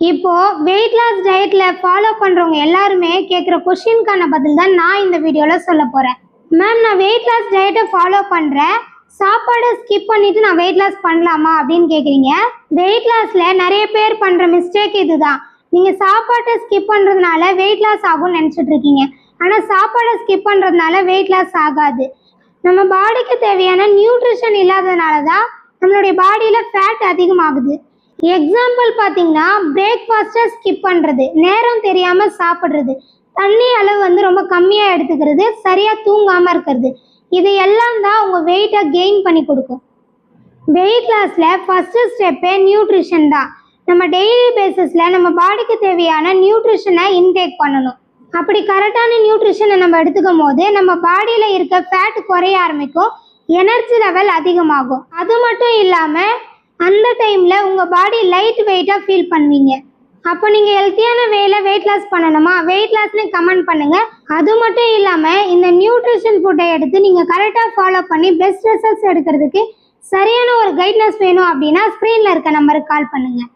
இப்போ weight loss டயட்ல follow பண்றவங்க எல்லாருமே கேட்குற கொஸ்டின்கான பதில் தான் நான் இந்த வீடியோல சொல்ல போறேன். மேம், நான் வெயிட் லாஸ் டயட்டை ஃபாலோ பண்றேன், சாப்பாடை ஸ்கிப் பண்ணிட்டு நான் வெயிட் லாஸ் பண்ணலாமா அப்படின்னு கேட்குறீங்க. வெயிட் லாஸ்ல நிறைய பேர் பண்ற மிஸ்டேக் இதுதான். நீங்க சாப்பாட்டை ஸ்கிப் பண்றதுனால வெயிட் லாஸ் ஆகும்னு நினைச்சிட்டு இருக்கீங்க. ஆனா சாப்பாடை ஸ்கிப் பண்றதுனால வெயிட் லாஸ் ஆகாது. நம்ம பாடிக்கு தேவையான நியூட்ரிஷன் இல்லாததுனால தான் நம்மளுடைய பாடியில ஃபேட் அதிகமாகுது. எக்ஸாம்பிள் பார்த்தீங்கன்னா, பிரேக்ஃபாஸ்ட்டை ஸ்கிப் பண்ணுறது, நேரம் தெரியாமல் சாப்பிட்றது, தண்ணி அளவு ரொம்ப கம்மியாக எடுத்துக்கிறது, சரியாக தூங்காமல் இருக்கிறது, இது எல்லாம் தான் உங்கள் வெயிட்டை கெயின் பண்ணி கொடுக்கும். வெயிட் லாஸில் ஃபஸ்ட்டு ஸ்டெப்பே நியூட்ரிஷன் தான். நம்ம டெய்லி பேசிஸில் நம்ம பாடிக்கு தேவையான நியூட்ரிஷனை இன்டேக் பண்ணணும். அப்படி கரெக்டான நியூட்ரிஷனை நம்ம எடுத்துக்கும் போது நம்ம பாடியில் இருக்க ஃபேட் குறைய ஆரம்பிக்கும், எனர்ஜி லெவல் அதிகமாகும். அது மட்டும் இல்லாமல் அந்த டைமில் உங்கள் பாடி லைட் வெயிட்டாக ஃபீல் பண்ணுவீங்க. அப்போ நீங்கள் ஹெல்த்தியான வேல வெயிட் லாஸ் பண்ணணுமா, வெயிட் லாஸ்னு கமெண்ட் பண்ணுங்கள். அது மட்டும் இல்லாமல் இந்த நியூட்ரிஷன் ஃபுட்டை எடுத்து நீங்கள் கரெக்டாக ஃபாலோ பண்ணி பெஸ்ட் ரிசல்ட்ஸ் எடுக்கிறதுக்கு சரியான ஒரு கைட்னஸ் வேணும் அப்படின்னா ஸ்க்ரீனில் இருக்க நம்பருக்கு கால் பண்ணுங்கள்.